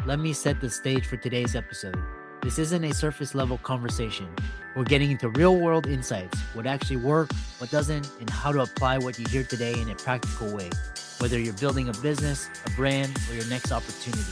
let me set the stage for today's episode. This isn't a surface level conversation. We're getting into real world insights, what actually works, what doesn't, and how to apply what you hear today in a practical way, whether you're building a business, a brand, or your next opportunity.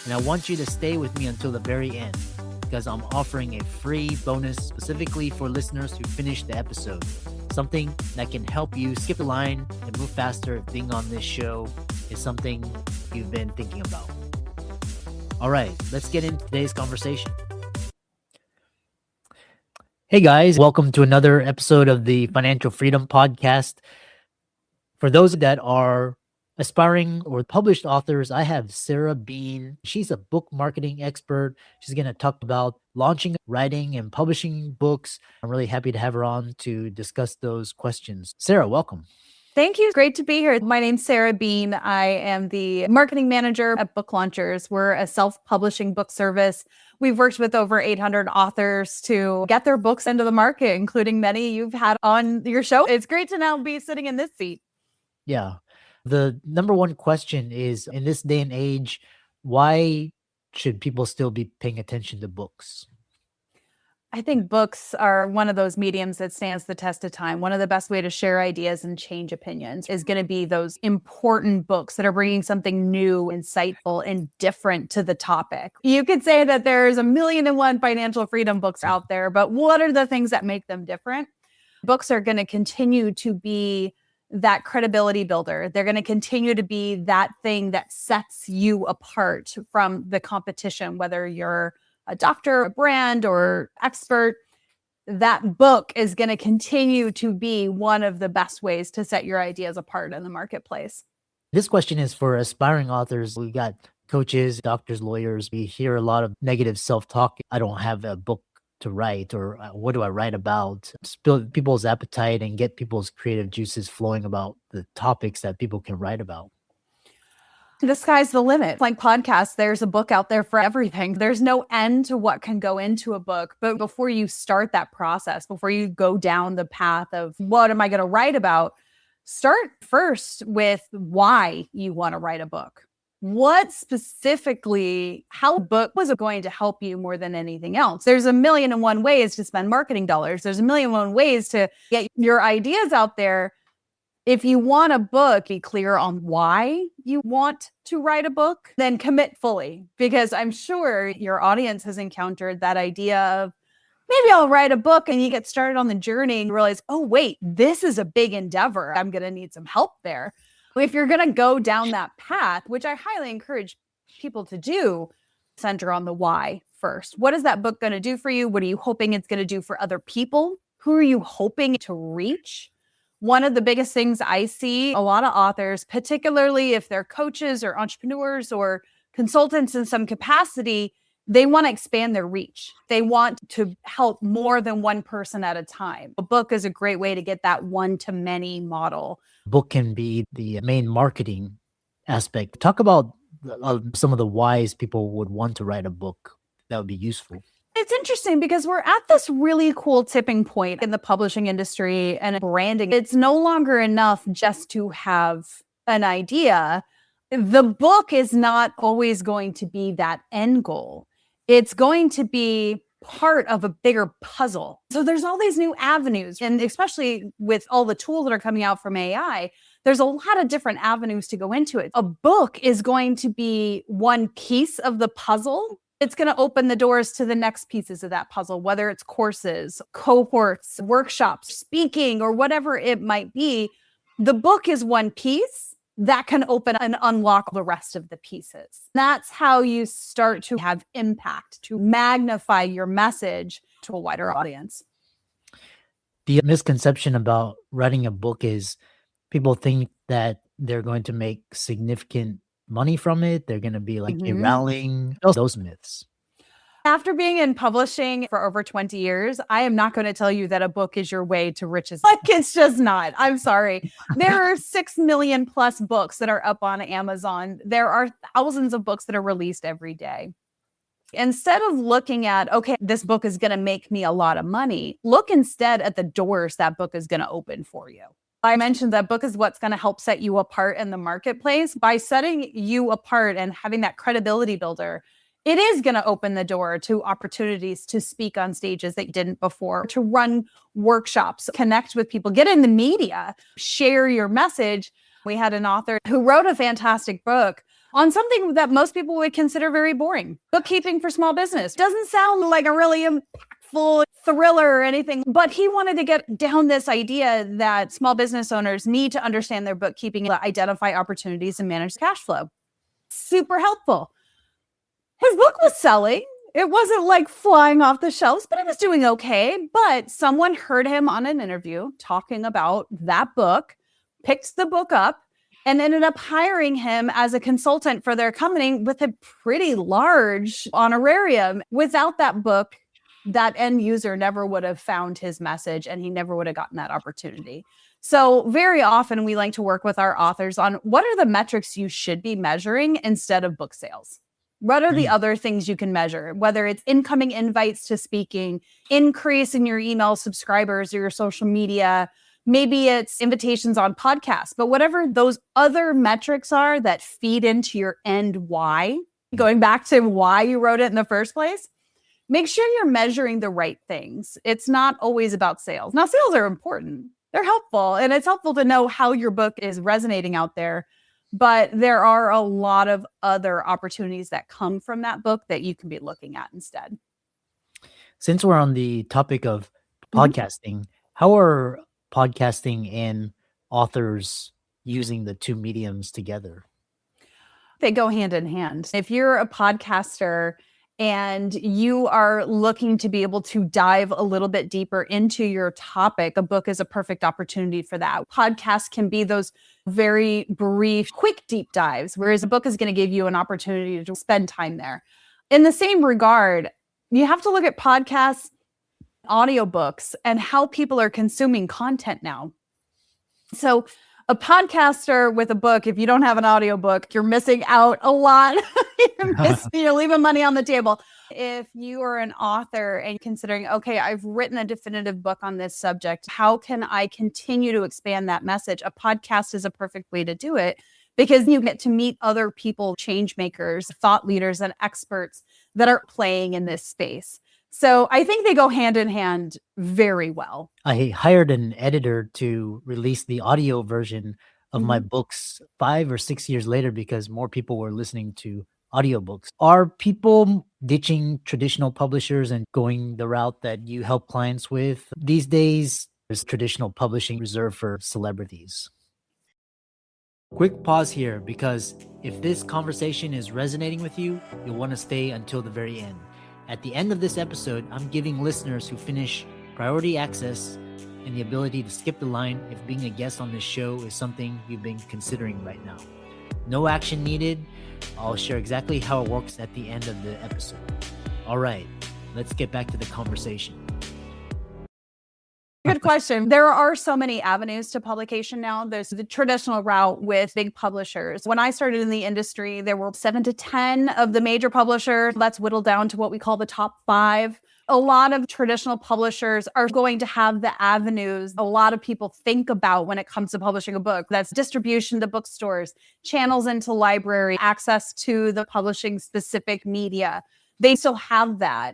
And I want you to stay with me until the very end, because I'm offering a free bonus specifically for listeners who finish the episode. Something that can help you skip the line and move faster if being on this show is something you've been thinking about. All right, let's get into today's conversation. Hey guys, welcome to another episode of the Financial Freedom Podcast. For those that are aspiring or published authors, I have Sarah Bean. She's a book marketing expert. She's going to talk about launching, writing, and publishing books. I'm really happy to have her on to discuss those questions. Sarah, welcome. Thank you. Great to be here. My name's Sarah Bean. I am the marketing manager at Book Launchers. We're a self-publishing book service. We've worked with over 800 authors to get their books into the market, including many you've had on your show. It's great to now be sitting in this seat. Yeah. The number one question is, in this day and age, why should people still be paying attention to books? I think books are one of those mediums that stands the test of time. One of the best ways to share ideas and change opinions is going to be those important books that are bringing something new, insightful, and different to the topic. You could say that there's 1,000,001 financial freedom books out there, but what are the things that make them different? Books are going to continue to be that credibility builder. They're going to continue to be that thing that sets you apart from the competition, whether you're a doctor, a brand, or expert. That book is going to continue to be one of the best ways to set your ideas apart in the marketplace. This question is for aspiring authors. We got coaches, doctors, lawyers. We hear a lot of negative self-talk. I don't have a book to write, or what do I write about? Spill people's appetite and get people's creative juices flowing about the topics that people can write about. The sky's the limit. Like podcasts, there's a book out there for everything. There's no end to what can go into a book. But before you start that process, before you go down the path of what am I going to write about, start first with why you want to write a book. What specifically, how book was it going to help you more than anything else? There's 1,000,001 ways to spend marketing dollars. There's 1,000,001 ways to get your ideas out there. If you want a book, be clear on why you want to write a book, then commit fully. Because I'm sure your audience has encountered that idea of, maybe I'll write a book, and you get started on the journey and realize, oh, wait, this is a big endeavor. I'm going to need some help there. If you're going to go down that path, which I highly encourage people to do, center on the why first. What is that book going to do for you? What are you hoping it's going to do for other people? Who are you hoping to reach? One of the biggest things I see a lot of authors, particularly if they're coaches or entrepreneurs or consultants in some capacity, they want to expand their reach. They want to help more than one person at a time. A book is a great way to get that one-to-many model. Book can be the main marketing aspect. Talk about some of the whys people would want to write a book that would be useful. It's interesting because we're at this really cool tipping point in the publishing industry and branding. It's no longer enough just to have an idea. The book is not always going to be that end goal. It's going to be part of a bigger puzzle. So there's all these new avenues, and especially with all the tools that are coming out from AI, there's a lot of different avenues to go into it. A book is going to be one piece of the puzzle. It's going to open the doors to the next pieces of that puzzle, whether it's courses, cohorts, workshops, speaking, or whatever it might be. The book is one piece that can open and unlock the rest of the pieces. That's how you start to have impact, to magnify your message to a wider audience. The misconception about writing a book is people think that they're going to make significant money from it. They're going to be like a Rowling, those myths. After being in publishing for over 20 years, I am not going to tell you that a book is your way to riches. Like, it's just not. I'm sorry. There are 6 million plus books that are up on Amazon. There are thousands of books that are released every day. Instead of looking at, okay, this book is going to make me a lot of money, look instead at the doors that book is going to open for you. I mentioned that book is what's going to help set you apart in the marketplace. By setting you apart and having that credibility builder, it is going to open the door to opportunities to speak on stages that you didn't before, to run workshops, connect with people, get in the media, share your message. We had an author who wrote a fantastic book on something that most people would consider very boring. Bookkeeping for small business. Doesn't sound like a really impactful thriller or anything, but he wanted to get down this idea that small business owners need to understand their bookkeeping, identify opportunities, and manage cash flow. Super helpful. His book was selling. It wasn't like flying off the shelves, but it was doing okay. But someone heard him on an interview talking about that book, picked the book up, and ended up hiring him as a consultant for their company with a pretty large honorarium. Without that book, that end user never would have found his message and he never would have gotten that opportunity. So very often we like to work with our authors on what are the metrics you should be measuring instead of book sales. What are the other things you can measure? Whether it's incoming invites to speaking, increase in your email subscribers or your social media, maybe it's invitations on podcasts, but whatever those other metrics are that feed into your end why, going back to why you wrote it in the first place, make sure you're measuring the right things. It's not always about sales. Now, sales are important. They're helpful, and it's helpful to know how your book is resonating out there. But there are a lot of other opportunities that come from that book that you can be looking at instead. Since we're on the topic of podcasting, how are podcasting and authors using the two mediums together? They go hand in hand. If you're a podcaster and you are looking to be able to dive a little bit deeper into your topic, a book is a perfect opportunity for that. Podcasts can be those very brief, quick deep dives, whereas a book is going to give you an opportunity to spend time there. In the same regard, you have to look at podcasts, audiobooks, and how people are consuming content now. So a podcaster with a book, if you don't have an audiobook, you're missing out a lot. You're leaving money on the table. If you are an author and considering, okay, I've written a definitive book on this subject, how can I continue to expand that message? A podcast is a perfect way to do it because you get to meet other people, change makers, thought leaders, and experts that are playing in this space. So I think they go hand in hand very well. I hired an editor to release the audio version of my books 5 or 6 years later because more people were listening to audiobooks. Are people ditching traditional publishers and going the route that you help clients with? These days, there's traditional publishing reserved for celebrities. Quick pause here because if this conversation is resonating with you, you'll want to stay until the very end. At the end of this episode, I'm giving listeners who finish priority access and the ability to skip the line if being a guest on this show is something you've been considering right now. No action needed. I'll share exactly how it works at the end of the episode. All right, let's get back to the conversation. Good question. There are so many avenues to publication now. There's the traditional route with big publishers. When I started in the industry, there were 7 to 10 of the major publishers. That's whittled down to what we call the top 5. A lot of traditional publishers are going to have the avenues a lot of people think about when it comes to publishing a book. That's distribution to bookstores, channels into library, access to the publishing specific media. They still have that.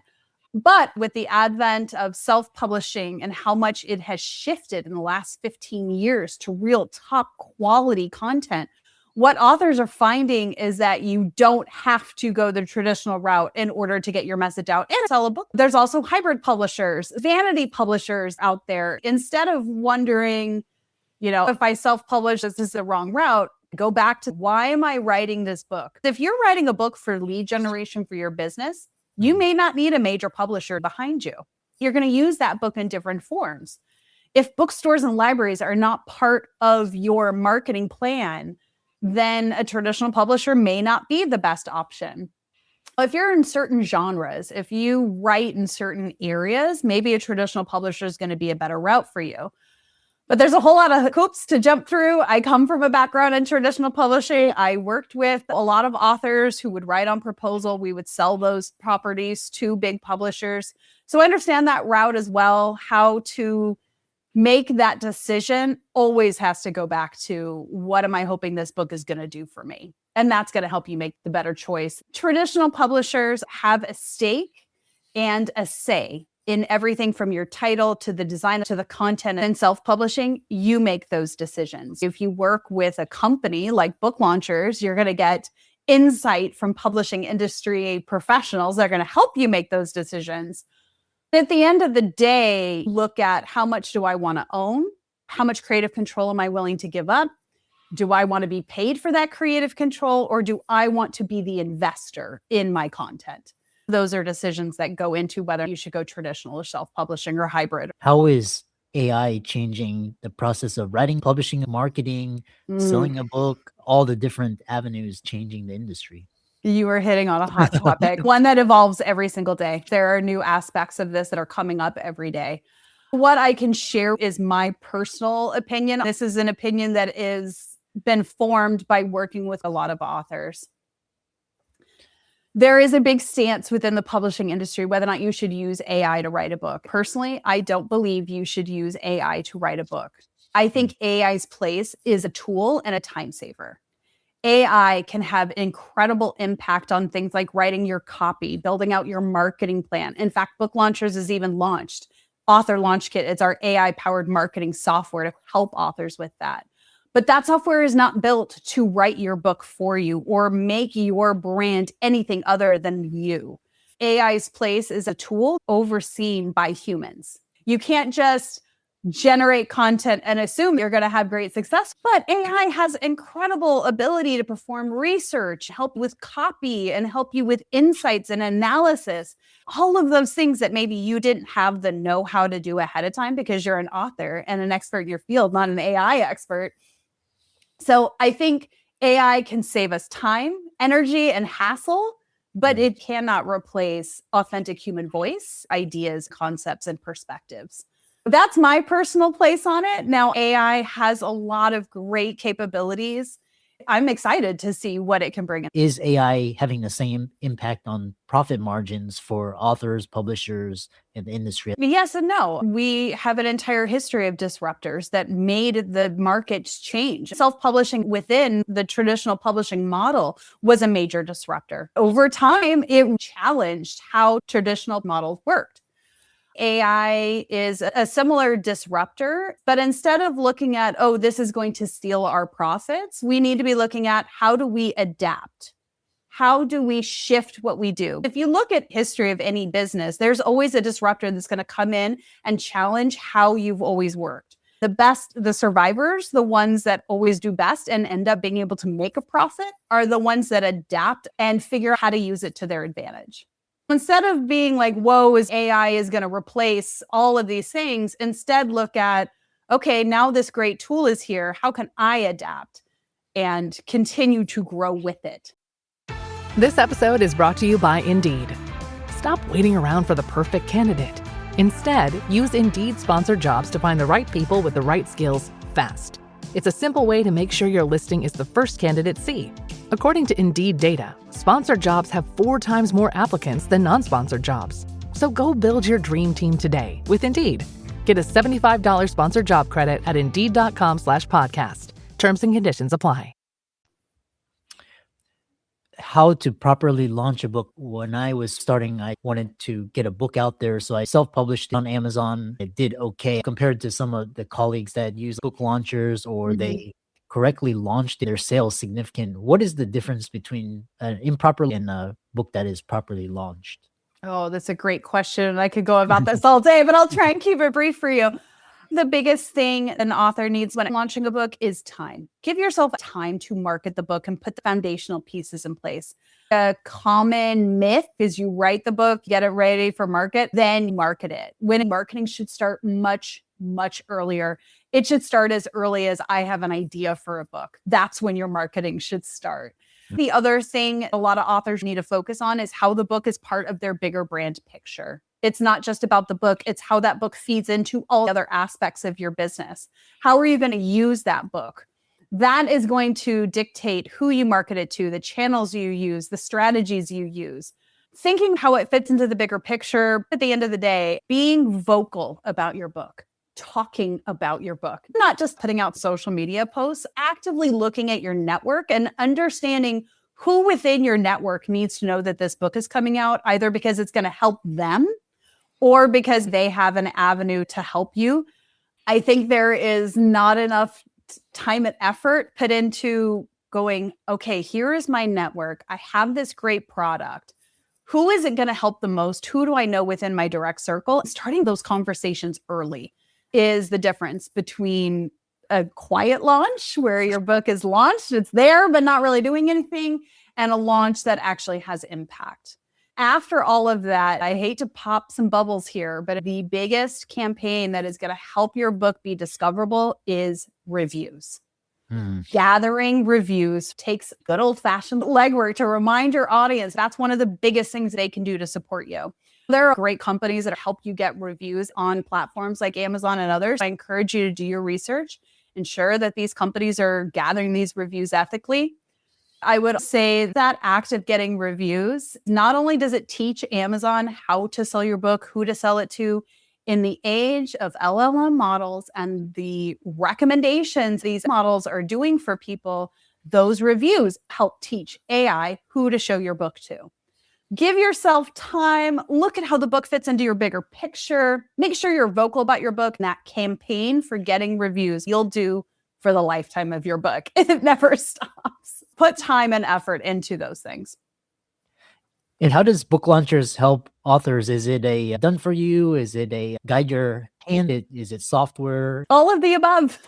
But with the advent of self-publishing and how much it has shifted in the last 15 years to real top quality content, what authors are finding is that you don't have to go the traditional route in order to get your message out and sell a book. There's also hybrid publishers, vanity publishers out there. Instead of wondering, if I self-publish, this is the wrong route, go back to why am I writing this book? If you're writing a book for lead generation for your business, you may not need a major publisher behind you. You're going to use that book in different forms. If bookstores and libraries are not part of your marketing plan, then a traditional publisher may not be the best option. If you're in certain genres, if you write in certain areas, maybe a traditional publisher is going to be a better route for you. But there's a whole lot of hoops to jump through. I come from a background in traditional publishing. I worked with a lot of authors who would write on proposal. We would sell those properties to big publishers. So I understand that route as well, how to make that decision always has to go back to, what am I hoping this book is going to do for me? And that's going to help you make the better choice. Traditional publishers have a stake and a say in everything from your title to the design to the content. And self-publishing, you make those decisions. If you work with a company like Book Launchers, you're going to get insight from publishing industry professionals that are going to help you make those decisions. At the end of the day, look at, how much do I want to own? How much creative control am I willing to give up? Do I want to be paid for that creative control, or do I want to be the investor in my content? Those are decisions that go into whether you should go traditional or self-publishing or hybrid. How is AI changing the process of writing, publishing, marketing, selling a book, all the different avenues changing the industry? You are hitting on a hot topic, one that evolves every single day. There are new aspects of this that are coming up every day. What I can share is my personal opinion. This is an opinion that is been formed by working with a lot of authors. There is a big stance within the publishing industry whether or not you should use AI to write a book. Personally, I don't believe you should use AI to write a book. I think AI's place is a tool and a time saver. AI can have incredible impact on things like writing your copy, building out your marketing plan. In fact, Book Launchers has even launched Author Launch Kit. It's our AI-powered marketing software to help authors with that. But that software is not built to write your book for you or make your brand anything other than you. AI's place is a tool overseen by humans. You can't just generate content and assume you're going to have great success. But AI has incredible ability to perform research, help with copy, and help you with insights and analysis. All of those things that maybe you didn't have the know-how to do ahead of time because you're an author and an expert in your field, not an AI expert. So I think AI can save us time, energy, and hassle, but it cannot replace authentic human voice, ideas, concepts, and perspectives. That's my personal place on it. Now, AI has a lot of great capabilities. I'm excited to see what it can bring. Is AI having the same impact on profit margins for authors, publishers, and the industry? Yes and no. We have an entire history of disruptors that made the markets change. Self-publishing within the traditional publishing model was a major disruptor. Over time, it challenged how traditional models worked. AI is a similar disruptor, but instead of looking at, oh, this is going to steal our profits, we need to be looking at, how do we adapt? How do we shift what we do? If you look at history of any business, there's always a disruptor that's going to come in and challenge how you've always worked. The best, the survivors, the ones that always do best and end up being able to make a profit, are the ones that adapt and figure out how to use it to their advantage. Instead of being like, whoa, AI is going to replace all of these things, instead look at, okay, now this great tool is here. How can I adapt and continue to grow with it? This episode is brought to you by Indeed. Stop waiting around for the perfect candidate. Instead, use Indeed sponsored jobs to find the right people with the right skills fast. It's a simple way to make sure your listing is the first candidates see. According to Indeed data, sponsored jobs have 4 times more applicants than non-sponsored jobs. So go build your dream team today with Indeed. Get a $75 sponsored job credit at Indeed.com/podcast. Terms and conditions apply. How to properly launch a book. When I was starting, I wanted to get a book out there, so I self-published on Amazon. It did okay compared to some of the colleagues that use book launchers, or they correctly launched their sales significant. What is the difference between an improper and a book that is properly launched? Oh, that's a great question. I could go about this all day, but I'll try and keep it brief for you. The biggest thing an author needs when launching a book is time. Give yourself time to market the book and put the foundational pieces in place. A common myth is you write the book, get it ready for market, then market it. When marketing should start much, much earlier. It should start as early as I have an idea for a book. That's when your marketing should start. The other thing a lot of authors need to focus on is how the book is part of their bigger brand picture. It's not just about the book, it's how that book feeds into all other aspects of your business. How are you going to use that book? That is going to dictate who you market it to, the channels you use, the strategies you use. Thinking how it fits into the bigger picture. At the end of the day, being vocal about your book. talking about your book, not just putting out social media posts, actively looking at your network and understanding who within your network needs to know that this book is coming out, either because it's going to help them or because they have an avenue to help you. I think there is not enough time and effort put into going, okay, here is my network. I have this great product. Who is it going to help the most? Who do I know within my direct circle? Starting those conversations early is the difference between a quiet launch where your book is launched, it's there, but not really doing anything, and a launch that actually has impact. After all of that, I hate to pop some bubbles here, but the biggest campaign that is going to help your book be discoverable is reviews. Gathering reviews takes good old-fashioned legwork to remind your audience. That's one of the biggest things they can do to support you. There are great companies that help you get reviews on platforms like Amazon and others. I encourage you to do your research, ensure that these companies are gathering these reviews ethically. I would say that act of getting reviews, not only does it teach Amazon how to sell your book, who to sell it to, in the age of LLM models and the recommendations these models are doing for people, those reviews help teach AI who to show your book to. Give yourself time. Look at how the book fits into your bigger picture. Make sure you're vocal about your book. And that campaign for getting reviews, you'll do for the lifetime of your book. It never stops. Put time and effort into those things. And how does book launchers help authors? Is it a done for you? Is it a guide your hand? Is it software? All of the above.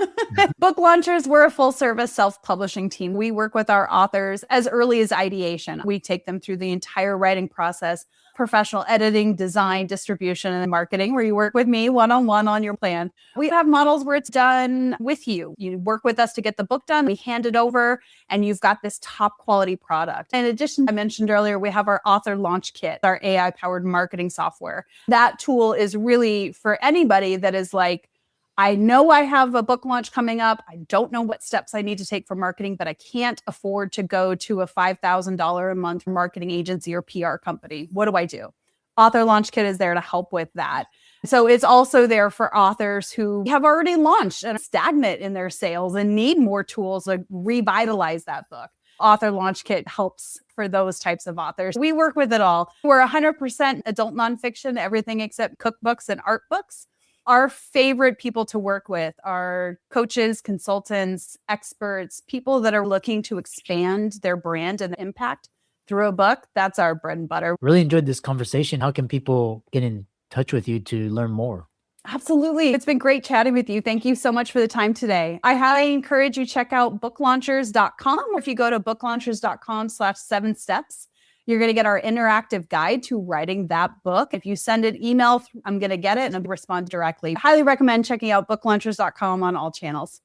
Book launchers, we're a full service self-publishing team. We work with our authors as early as ideation. We take them through the entire writing process, professional editing, design, distribution, and marketing, where you work with me one-on-one on your plan. We have models where it's done with you. You work with us to get the book done. We hand it over and you've got this top quality product. In addition, I mentioned earlier, we have our author launch kit, our AI-powered marketing software. That tool is really for anybody that is like, I know I have a book launch coming up. I don't know what steps I need to take for marketing, but I can't afford to go to a $5,000 a month marketing agency or PR company. What do I do? Author Launch Kit is there to help with that. So it's also there for authors who have already launched and are stagnant in their sales and need more tools to revitalize that book. Author Launch Kit helps for those types of authors. We work with it all. We're 100% adult nonfiction, everything except cookbooks and art books. Our favorite people to work with are coaches, consultants, experts, people that are looking to expand their brand and impact through a book. That's our bread and butter. Really enjoyed this conversation. How can people get in touch with you to learn more? Absolutely. It's been great chatting with you. Thank you so much for the time today. I highly encourage you to check out booklaunchers.com, or if you go to booklaunchers.com/7steps, you're going to get our interactive guide to writing that book. If you send an email, I'm going to get it and I'll respond directly. I highly recommend checking out booklaunchers.com on all channels.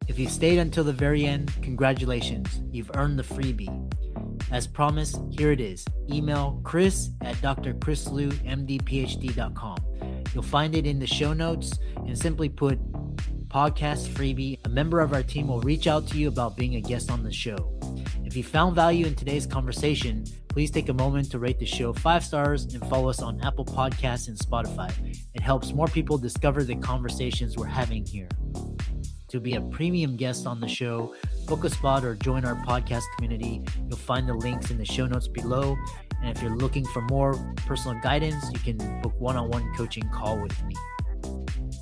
If you stayed until the very end, congratulations. You've earned the freebie. As promised, here it is. Email chris@drchrislewmdphd.com. You'll find it in the show notes and simply put podcast freebie. A member of our team will reach out to you about being a guest on the show. If you found value in today's conversation, please take a moment to rate the show 5 stars and follow us on Apple Podcasts and Spotify. It helps more people discover the conversations we're having here. To be a premium guest on the show, book a spot or join our podcast community. You'll find the links in the show notes below. And if you're looking for more personal guidance, you can book one-on-one coaching call with me.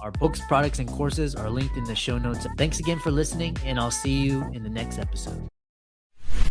Our books, products, and courses are linked in the show notes. Thanks again for listening, and I'll see you in the next episode.